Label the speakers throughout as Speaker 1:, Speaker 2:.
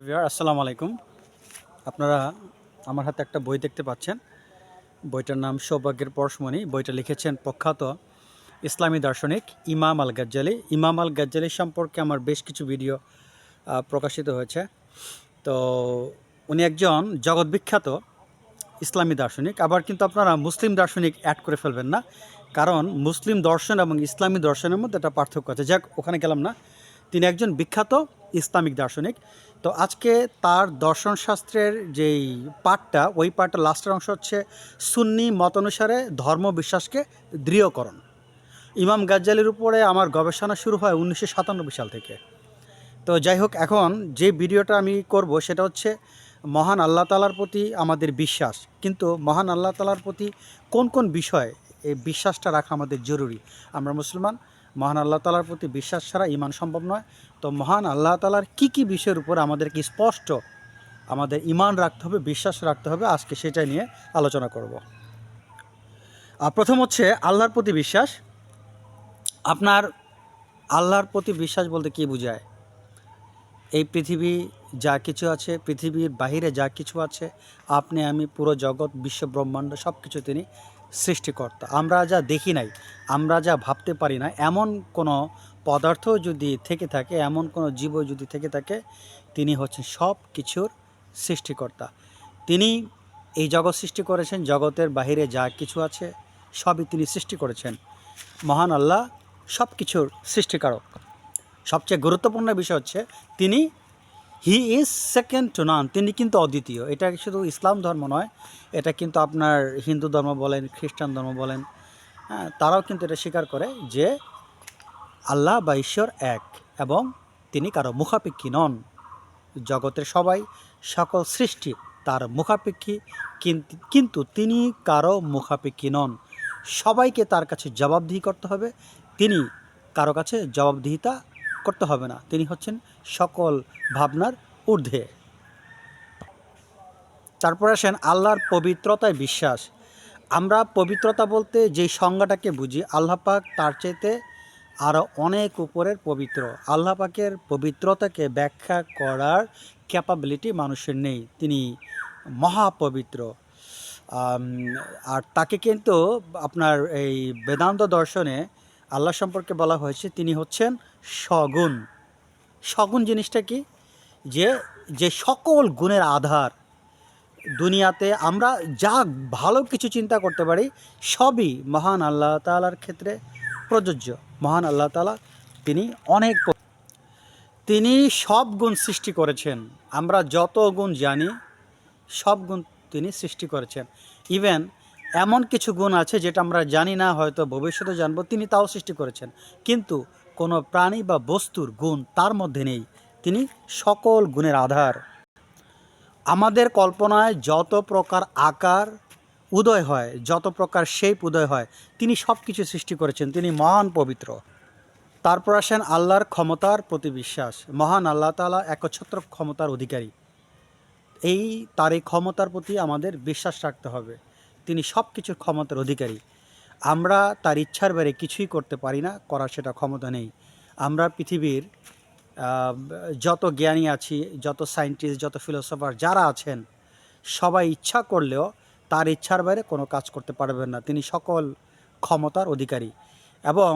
Speaker 1: আসসালামু আলাইকুম। আপনারা আমার হাতে একটা বই দেখতে পাচ্ছেন। বইটার নাম সৌভাগ্যের পরশমণি। বইটা লিখেছেন প্রখ্যাত ইসলামী দার্শনিক ইমাম আল গাজ্জালি। ইমাম আল গাজ্জালি সম্পর্কে আমার বেশ কিছু ভিডিও প্রকাশিত হয়েছে। তো উনি একজন জগৎবিখ্যাত ইসলামী দার্শনিক। আবার কিন্তু আপনারা মুসলিম দার্শনিক অ্যাড করে ফেলবেন না, কারণ মুসলিম দর্শন এবং ইসলামী দর্শনের মধ্যে একটা পার্থক্য আছে। যাক, ওখানে গেলাম না। তিনি একজন বিখ্যাত ইসলামিক দার্শনিক। তো আজকে তার দর্শনশাস্ত্রের যেই পাঠটা, ওই পাঠটা লাস্টের অংশ হচ্ছে সুন্নি মতানুসারে ধর্ম বিশ্বাসকে দৃঢ়করণ। ইমাম গাজ্জালির উপরে আমার গবেষণা শুরু হয় 1997 সাল থেকে। তো যাই হোক, এখন যে ভিডিওটা আমি করব সেটা হচ্ছে মহান আল্লাহ তাআলার প্রতি আমাদের বিশ্বাস। কিন্তু মহান আল্লাহ তাআলার প্রতি কোন কোন বিষয় এই বিশ্বাসটা রাখা আমাদের জরুরি। আমরা মুসলমান, মহান আল্লাহ তাআলার প্রতি বিশ্বাস ছাড়া ঈমান সম্ভব নয়। তো মহান আল্লাহ তাআলার কী বিষয়ের উপর আমাদেরকে স্পষ্ট আমাদের ঈমান রাখতে হবে, বিশ্বাস রাখতে হবে, আজকে সেটা নিয়ে আলোচনা করব। প্রথম হচ্ছে আল্লাহর প্রতি বিশ্বাস। আপনার আল্লাহর প্রতি বিশ্বাস বলতে কী বোঝায়? এই পৃথিবী যা কিছু আছে, পৃথিবীর বাহিরে যা কিছু আছে, আপনি আমি, পুরো জগৎ, বিশ্ব ব্রহ্মাণ্ড, সব কিছু তিনি সৃষ্টিকর্তা। আমরা যা দেখি নাই, আমরা যা ভাবতে পারি না, এমন কোনো পদার্থ যদি থেকে থাকে, এমন কোনো জীব যদি থেকে থাকে, তিনি হচ্ছেন সব কিছুর সৃষ্টিকর্তা। তিনি এই জগৎ সৃষ্টি করেছেন। জগতের বাহিরে যা কিছু আছে সবই তিনি সৃষ্টি করেছেন। মহান আল্লাহ সব কিছুর সৃষ্টিকারক। সবচেয়ে গুরুত্বপূর্ণ বিষয় হচ্ছে তিনি ইজ সেকেন্ড টু নান। তিনি কিন্তু অদ্বিতীয়। এটা শুধু ইসলাম ধর্ম নয়, এটা কিন্তু আপনার হিন্দু ধর্ম বলেন, খ্রিস্টান ধর্ম বলেন, হ্যাঁ, তারাও কিন্তু এটা স্বীকার করে যে আল্লাহ বা ঈশ্বর এক এবং তিনি কারো মুখাপেক্ষী নন। জগতের সবাই, সকল সৃষ্টি তার মুখাপেক্ষী, কিন্তু তিনি কারো মুখাপেক্ষী নন। সবাইকে তার কাছে জবাবদিহি করতে হবে, তিনি কারো কাছে জবাবদিহিতা করতে হবে না। তিনি হচ্ছেন সকল ভাবনার ঊর্ধ্বে। তারপর আসেন আল্লাহর পবিত্রতায় বিশ্বাস। আমরা পবিত্রতা বলতে যেই সংজ্ঞাটাকে বুঝি, আল্লাহ পাক তার চাইতে আরও অনেক উপরের পবিত্র। আল্লাহ পাকের পবিত্রতাকে ব্যাখ্যা করার ক্যাপাবিলিটি মানুষের নেই। তিনি মহাপবিত্র। আর তাকে কিন্তু আপনার এই বেদান্ত দর্শনে আল্লাহ সম্পর্কে বলা হয়েছে তিনি হচ্ছেন সগুণ। সগুণ জিনিসটা কি? যে যে সকল গুণের আধার। দুনিয়াতে আমরা যা ভালো কিছু চিন্তা করতে পারি সবই মহান আল্লাহ তাআলার ক্ষেত্রে প্রযোজ্য। মহান আল্লাহ তাআলা তিনি অনেক, তিনি সব গুণ সৃষ্টি করেছেন। আমরা যত গুণ জানি সব গুণ তিনি সৃষ্টি করেছেন। ইভেন এমন কিছু গুণ আছে যেটা আমরা জানি না, হয়তো ভবিষ্যতে জানবো, তিনি তাও সৃষ্টি করেছেন। কিন্তু কোনো প্রাণী বা বস্তুর গুণ তার মধ্যে নেই। তিনি সকল গুণের আধার। আমাদের কল্পনায় যত প্রকার আকার উদয় হয়, যত প্রকার শেপ উদয় হয়, তিনি সব কিছু সৃষ্টি করেছেন। তিনি মহান পবিত্র। তারপর আসেন আল্লাহর ক্ষমতার প্রতি বিশ্বাস। মহান আল্লাহ তাআলা একচ্ছত্র ক্ষমতার অধিকারী। তার এই ক্ষমতার প্রতি আমাদের বিশ্বাস রাখতে হবে। তিনি সব কিছুর ক্ষমতার অধিকারী। আমরা তার ইচ্ছার বাইরে কিছুই করতে পারি না, করার সেটা ক্ষমতা নেই। আমরা পৃথিবীর যত জ্ঞানী আছি, যত সায়েন্টিস্ট, যত ফিলোসফার যারা আছেন, সবাই ইচ্ছা করলেও তার ইচ্ছার বাইরে কোনো কাজ করতে পারবেন না। তিনি সকল ক্ষমতার অধিকারী এবং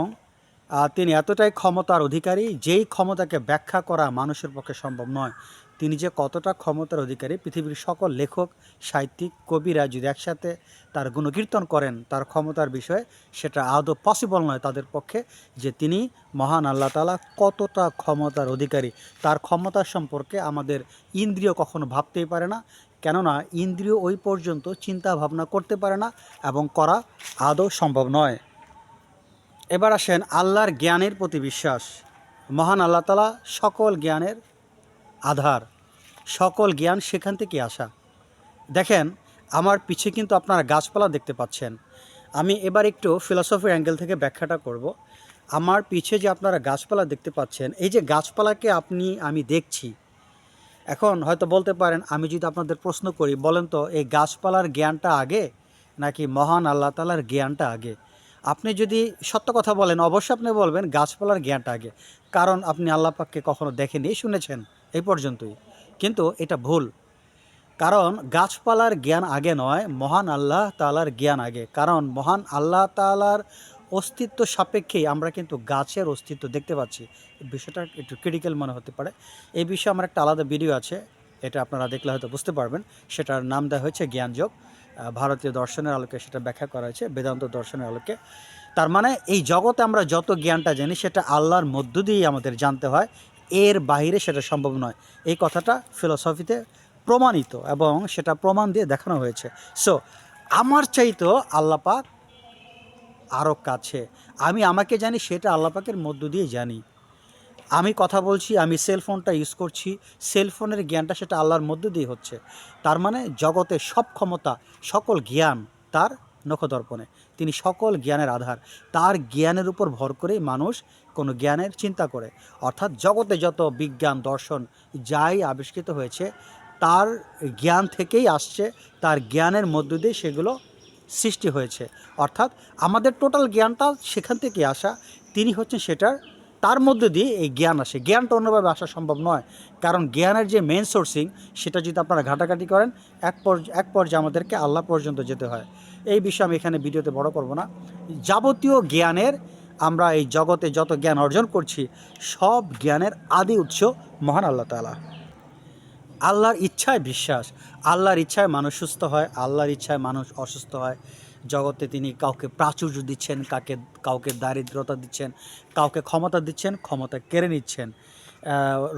Speaker 1: তিনি এতটাই ক্ষমতার অধিকারী, যেই ক্ষমতাকে ব্যাখ্যা করা মানুষের পক্ষে সম্ভব নয়। তিনি যে কতটা ক্ষমতার অধিকারী, পৃথিবীর সকল লেখক, সাহিত্যিক, কবিরা যদি একসাথে তার গুণকীর্তন করেন তার ক্ষমতার বিষয়ে, সেটা আদৌ পসিবল নয় তাদের পক্ষে, যে তিনি মহান আল্লাহ তাআলা কতটা ক্ষমতার অধিকারী। তার ক্ষমতা সম্পর্কে আমাদের ইন্দ্রিয় কখনো ভাবতেই পারে না, কেননা ইন্দ্রিয় ওই পর্যন্ত চিন্তা ভাবনা করতে পারে না এবং করা আদৌ সম্ভব নয়। এবার আসেন আল্লাহর জ্ঞানের প্রতি বিশ্বাস। মহান আল্লাহ তাআলা সকল জ্ঞানের আধার, সকল জ্ঞান সেখান থেকে আসা। দেখেন, আমার পিছে কিন্তু আপনারা গাছপালা দেখতে পাচ্ছেন। আমি এবার একটু ফিলসফির অ্যাঙ্গেল থেকে ব্যাখ্যাটা করব। আমার পিছে যে আপনারা গাছপালা দেখতে পাচ্ছেন, এই যে গাছপালাকে আমি দেখছি, এখন হয়তো বলতে পারেন, আমি যদি আপনাদের প্রশ্ন করি, বলেন তো এই গাছপালার জ্ঞানটা আগে নাকি মহান আল্লাহ তাআলার জ্ঞানটা আগে? আপনি যদি সত্য কথা বলেন, অবশ্যই আপনি বলবেন গাছপালার জ্ঞানটা আগে, কারণ আপনি আল্লাহ পাককে কখনো দেখেননি, শুনেছেন এই পর্যন্তই। কিন্তু এটা ভুল। কারণ গাছপালার জ্ঞান আগে নয়, মহান আল্লাহ তাআলার জ্ঞান আগে। কারণ মহান আল্লাহ তাআলার অস্তিত্ব সাপেক্ষেই আমরা কিন্তু গাছের অস্তিত্ব দেখতে পাচ্ছি। এই বিষয়টা একটু ক্রিটিক্যাল মনে হতে পারে। এই বিষয়ে আমার একটা আলাদা ভিডিও আছে, এটা আপনারা দেখলে হয়তো বুঝতে পারবেন। সেটার নাম দেওয়া হয়েছে জ্ঞানযোগ। ভারতীয় দর্শনের আলোকে সেটা ব্যাখ্যা করা হয়েছে, বেদান্ত দর্শনের আলোকে। তার মানে এই জগতে আমরা যত জ্ঞানটা জানি সেটা আল্লাহর মধ্য দিয়েই আমাদের জানতে হয়, এর বাইরে সেটা সম্ভব নয়। এই কথাটা ফিলোসফিতে প্রমাণিত এবং সেটা প্রমাণ দিয়ে দেখানো হয়েছে। সো আমার চাইতো আল্লাহ পাক আরও কাছে। আমি আমাকে জানি, সেটা আল্লাহ পাকের মধ্য দিয়ে জানি। আমি কথা বলছি, আমি সেলফোনটা ইউজ করছি, সেলফোনের জ্ঞানটা সেটা আল্লাহর মধ্য দিয়ে হচ্ছে। তার মানে জগতের সব ক্ষমতা, সকল জ্ঞান তার নখদর্পণে। তিনি সকল জ্ঞানের আধার। তার জ্ঞানের উপর ভর করেই মানুষ কোনো জ্ঞানের চিন্তা করে। অর্থাৎ জগতে যত বিজ্ঞান দর্শন যাই আবিষ্কৃত হয়েছে তার জ্ঞান থেকেই আসছে, তার জ্ঞানের মধ্য দিয়ে সেগুলো সৃষ্টি হয়েছে। অর্থাৎ আমাদের টোটাল জ্ঞানটা সেখান থেকে আসা, তিনি হচ্ছেন সেটার, তার মধ্যে দিয়ে এই জ্ঞান আসে। জ্ঞানটা অন্যভাবে আসা সম্ভব নয়, কারণ জ্ঞানের যে মেন সোর্সিং সেটা যদি আপনারা ঘাটাঘাটি করেন এক পর্যায়ে আমাদেরকে আল্লাহ পর্যন্ত যেতে হয়। এই বিষয়ে আমি এখানে ভিডিওতে বড় করব না। যাবতীয় জ্ঞানের, আমরা এই জগতে যত জ্ঞান অর্জন করছি সব জ্ঞানের আদি উৎস মহান আল্লাহ তাআলা। আল্লাহর ইচ্ছায় বিশ্বাস। আল্লাহর ইচ্ছায় মানুষ সুস্থ হয়, আল্লাহর ইচ্ছায় মানুষ অসুস্থ হয়। জগতে তিনি কাউকে প্রাচুর্য দিচ্ছেন, কাউকে দারিদ্রতা দিচ্ছেন, কাউকে ক্ষমতা দিচ্ছেন, ক্ষমতা কেড়ে নিচ্ছেন।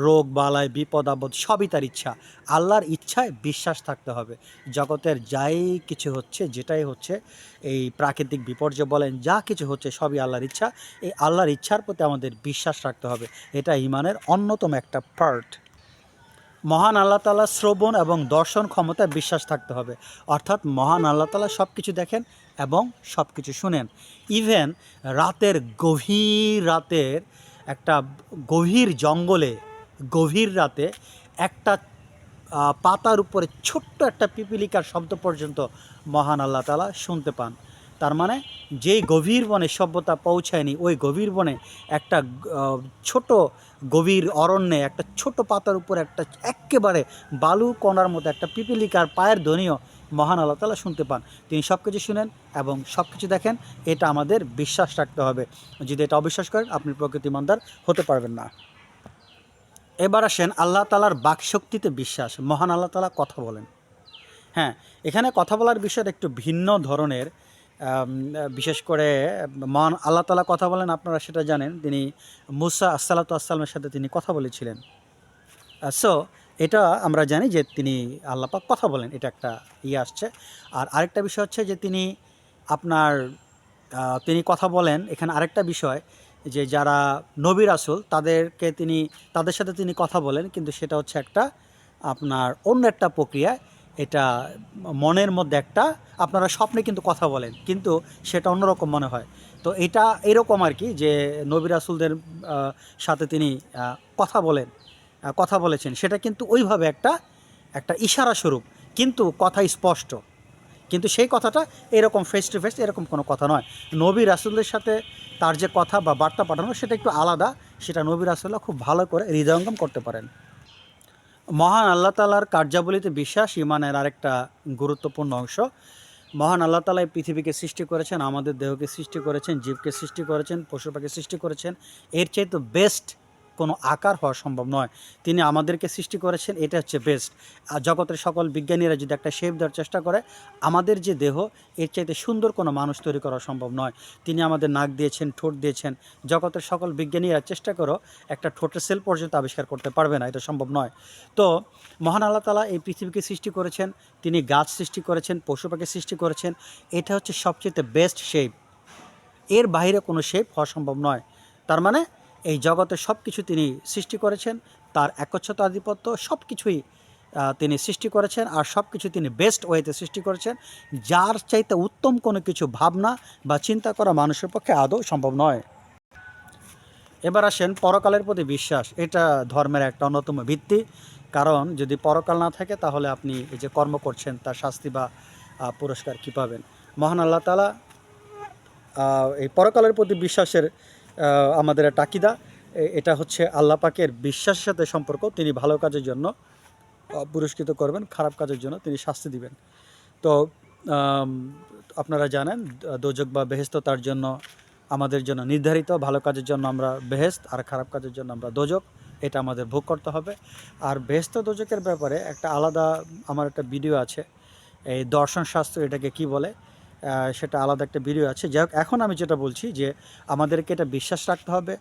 Speaker 1: রোগ বালাই বিপদ আপদ সবই তার ইচ্ছা। আল্লাহর ইচ্ছায় বিশ্বাস থাকতে হবে। জগতের যাই কিছু হচ্ছে, যেটাই হচ্ছে, এই প্রাকৃতিক বিপর্যয় বলেন, যা কিছু হচ্ছে সবই আল্লাহর ইচ্ছা। এই আল্লাহর ইচ্ছার প্রতি আমাদের বিশ্বাস রাখতে হবে। এটা ঈমানের অন্যতম একটা পার্ট। মহান আল্লাহ তাআলা শ্রবণ এবং দর্শন ক্ষমতায় বিশ্বাস থাকতে হবে। অর্থাৎ মহান আল্লাহ তাআলা সব কিছু দেখেন এবং সব কিছু শুনেন। ইভেন গভীর রাতের একটা গভীর জঙ্গলে, গভীর রাতে একটা পাতার উপরে ছোট্ট একটা পিপিলিকার শব্দ পর্যন্ত মহান আল্লাহ তাআলা শুনতে পান। তার মানে যেই গভীর বনে সভ্যতা পৌঁছায়নি, ওই গভীর বনে একটা ছোট গভীর অরণ্যে একটা ছোট পাতার উপর একটা এক্কেবারে বালু কণার মতো একটা পিপিলিকার পায়ের ধ্বনিও মহান আল্লাহ তাআলা শুনতে পান। তিনি সব কিছু শুনেন এবং সব কিছু দেখেন। এটা আমাদের বিশ্বাস রাখতে হবে। যদি এটা অবিশ্বাস করেন আপনি প্রকৃত ইমানদার হতে পারবেন না। এবার আসেন আল্লাহ তাআলার বাকশক্তিতে বিশ্বাস। মহান আল্লাহ তাআলা কথা বলেন। হ্যাঁ, এখানে কথা বলার বিষয়টা একটু ভিন্ন ধরনের। বিশেষ করে মহান আল্লাহ তাআলা কথা বলেন, আপনারা সেটা জানেন। তিনি মুসা আসসালাতু আসসালামের সাথে তিনি কথা বলেছিলেন। সো এটা আমরা জানি যে তিনি আল্লাহ পাক কথা বলেন, এটা একটা আসছে। আর আরেকটা বিষয় হচ্ছে যে তিনি আপনার তিনি কথা বলেন। এখানে আরেকটা বিষয় যে যারা নবী রাসূল তাদের সাথে তিনি কথা বলেন, কিন্তু সেটা হচ্ছে একটা আপনার অন্য একটা প্রক্রিয়ায়। এটা মনের মধ্যে একটা, আপনারা স্বপ্নে কিন্তু কথা বলেন, কিন্তু সেটা অন্যরকম মনে হয়। তো এটা এরকম আর কি, যে নবী রাসূলদের সাথে তিনি কথা বলেছেন, সেটা কিন্তু ওইভাবে একটা ইশারা স্বরূপ, কিন্তু কথা স্পষ্ট। কিন্তু সেই কথাটা এরকম ফেস টু ফেস এরকম কোনো কথা নয়। নবী রাসূলদের সাথে তার যে কথা বা বার্তা পাঠানো সেটা একটু আলাদা। সেটা নবী রাসূলরা খুব ভালো করে হৃদয়ঙ্গম করতে পারেন। মহান আল্লাহ তাআলার কার্যাবলীতে বিশ্বাস ঈমানের আরেকটা গুরুত্বপূর্ণ অংশ। মহান আল্লাহ তাআলা এই পৃথিবীকে সৃষ্টি করেছেন, আমাদের দেহকে সৃষ্টি করেছেন, জীবকে সৃষ্টি করেছেন, পশু পাখি সৃষ্টি করেছেন। এর চাইতে বেস্ট কোনো আকার হওয়া সম্ভব নয়। তিনি আমাদেরকে সৃষ্টি করেছেন, এটা হচ্ছে বেস্ট। আর জগতের সকল বিজ্ঞানীরা যদি একটা শেপ দেওয়ার চেষ্টা করে, আমাদের যে দেহ, এর চাইতে সুন্দর কোনো মানুষ তৈরি করা সম্ভব নয়। তিনি আমাদের নাক দিয়েছেন, ঠোঁট দিয়েছেন। জগতের সকল বিজ্ঞানীরা চেষ্টা করো একটা ঠোঁটের সেল পর্যন্ত আবিষ্কার করতে পারবে না, এটা সম্ভব নয়। তো মহান আল্লাহ তাআলা এই পৃথিবীকে সৃষ্টি করেছেন, তিনি গাছ সৃষ্টি করেছেন, পশু পাখি সৃষ্টি করেছেন। এটা হচ্ছে সবচেয়ে বেস্ট শেপ। এর বাইরে কোনো শেপ হওয়া সম্ভব নয়। তার মানে এই জগতের সব কিছু তিনি সৃষ্টি করেছেন, তার একচ্ছত্র আধিপত্য সব কিছুই তিনি সৃষ্টি করেছেন, আর সব কিছু তিনি বেস্ট ওয়েতে সৃষ্টি করেছেন। যার চাইতে উত্তম কোনো কিছু ভাবনা বা চিন্তা করা মানুষের পক্ষে আদৌ সম্ভব নয়। এবার আসেন পরকালের প্রতি বিশ্বাস। এটা ধর্মের একটা অন্যতম ভিত্তি। কারণ যদি পরকাল না থাকে তাহলে আপনি এই যে কর্ম করছেন তার শাস্তি বা পুরস্কার কী পাবেন। মহান আল্লাহ তাআলা এই পরকালের প্রতি বিশ্বাসের আমাদের তাকিদা। এটা হচ্ছে আল্লাহ পাকের বিশ্বাসের সাথে সম্পর্ক। তিনি ভালো কাজের জন্য পুরস্কৃত করবেন, খারাপ কাজের জন্য তিনি শাস্তি দিবেন। তো আম, আপনারা জানেন দোজক বা বেহেশত তার জন্য আমাদের জন্য নির্ধারিত। ভালো কাজের জন্য আমরা বেহেশত, আর খারাপ কাজের জন্য আমরা দোজক, এটা আমাদের ভোগ করতে হবে। আর বেহেশত দোজকের ব্যাপারে একটা আলাদা আমার একটা ভিডিও আছে, এই দর্শন শাস্ত্র এটাকে কি বলে সেটা আলাদা একটা ভিডিও আছে। যাই হোক, এখন আমি যেটা বলছি যে আমাদেরকে এটা বিশ্বাস রাখতে হবে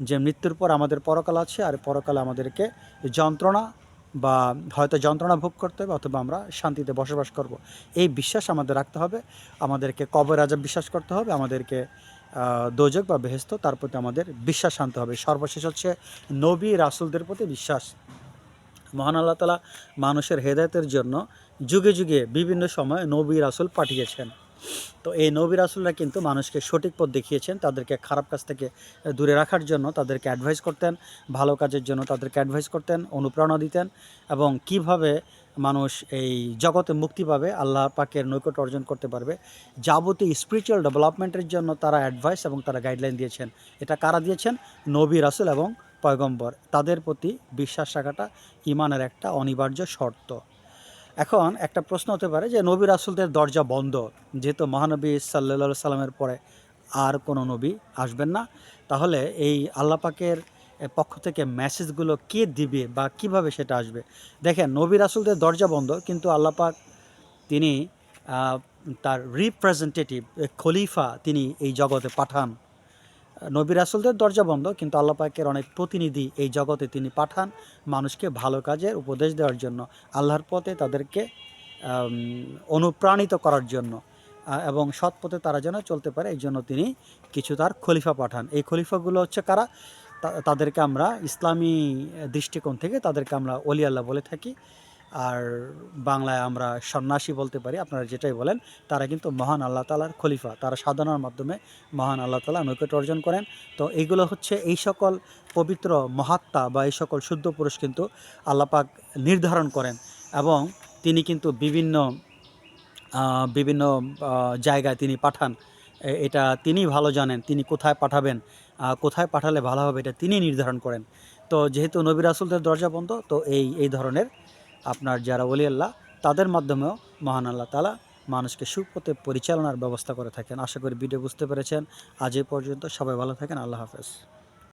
Speaker 1: যে মৃত্যুর পর আমাদের পরকাল আছে, আর পরকালে আমাদেরকে যন্ত্রণা বা হয়তো যন্ত্রণা ভোগ করতে হবে, অথবা আমরা শান্তিতে বসবাস করব। এই বিশ্বাস আমাদের রাখতে হবে। আমাদেরকে কবর আযাব বিশ্বাস করতে হবে, আমাদেরকে দোজক বা বেহেশত তার প্রতি আমাদের বিশ্বাস আনতে হবে। সর্বশেষ হচ্ছে নবী রাসূলদের প্রতি বিশ্বাস। মহান আল্লাহ তাআলা মানুষের হেদায়েতের জন্য যুগে যুগে বিভিন্ন সময় নবী রাসূল পাঠিয়েছেন। তো এই নবী রাসূলরা কিন্তু মানুষকে সঠিক পথ দেখিয়েছেন, তাদেরকে খারাপ কাজ থেকে দূরে রাখার জন্য তাদেরকে অ্যাডভাইস করতেন, ভালো কাজের জন্য তাদেরকে অ্যাডভাইস করতেন, অনুপ্রেরণা দিতেন, এবং কিভাবে মানুষ এই জগতে মুক্তি পাবে, আল্লাহ পাকের নৈকট্য অর্জন করতে পারবে, যাবতীয় স্পিরিচুয়াল ডেভেলপমেন্টের জন্য তারা অ্যাডভাইস এবং তারা গাইডলাইন দিয়েছেন। এটা কারা দিয়েছেন? নবী রাসূল এবং পয়গম্বর। তাদের প্রতি বিশ্বাস রাখাটা ঈমানের একটা অনিবার্য শর্ত। এখন একটা প্রশ্ন হতে পারে যে নবী রাসূলদের দরজা বন্ধ, যেহেতু মহানবী সাল্লাল্লাহু সাল্লামের পরে আর কোনো নবী আসবেন না, তাহলে এই আল্লাহ পাকের পক্ষ থেকে মেসেজগুলো কে দিবে বা কিভাবে সেটা আসবে? দেখেন, নবী রাসূলদের দরজা বন্ধ, কিন্তু আল্লাহ পাক তিনি তার রিপ্রেজেন্টেটিভ খলিফা তিনি এই জগতে পাঠান। নবী রাসূলদের দরজা বন্ধ, কিন্তু আল্লাহ পাকের অনেক প্রতিনিধি এই জগতে তিনি পাঠান মানুষকে ভালো কাজের উপদেশ দেওয়ার জন্য, আল্লাহর পথে তাদেরকে অনুপ্রাণিত করার জন্য, এবং সৎ পথে তারা যেন চলতে পারে, এই জন্য তিনি কিছু তার খলিফা পাঠান। এই খলিফাগুলো হচ্ছে কারা? তাদেরকে আমরা ইসলামী দৃষ্টিকোণ থেকে তাদেরকে আমরা ওলি আল্লাহ বলে থাকি, আর বাংলায় আমরা সন্ন্যাসী বলতে পারি, আপনারা যেটাই বলেন। তারা কিন্তু মহান আল্লাহ তাআলার খলিফা, তারা সাধনার মাধ্যমে মহান আল্লাহ তাআলা নৈকট্য অর্জন করেন। তো এইগুলো হচ্ছে এই সকল পবিত্র মহাত্মা বা এই সকল শুদ্ধ পুরুষ কিন্তু আল্লাহ পাক নির্ধারণ করেন, এবং তিনি কিন্তু বিভিন্ন বিভিন্ন জায়গায় তিনি পাঠান। এটা তিনি ভালো জানেন, তিনি কোথায় পাঠাবেন, কোথায় পাঠালে ভালো হবে, এটা তিনি নির্ধারণ করেন। তো যেহেতু নবী রাসূলদের দরজা বন্ধ, তো এই ধরনের আপনার যারা ওলি আল্লাহ, তাদের মাধ্যমেও মহান আল্লাহ তাআলা মানুষকে সুপথে পরিচালনার ব্যবস্থা করে থাকেন। আশা করি ভিডিও বুঝতে পেরেছেন। আজ এই পর্যন্ত, সবাই ভালো থাকেন। আল্লাহ হাফেজ।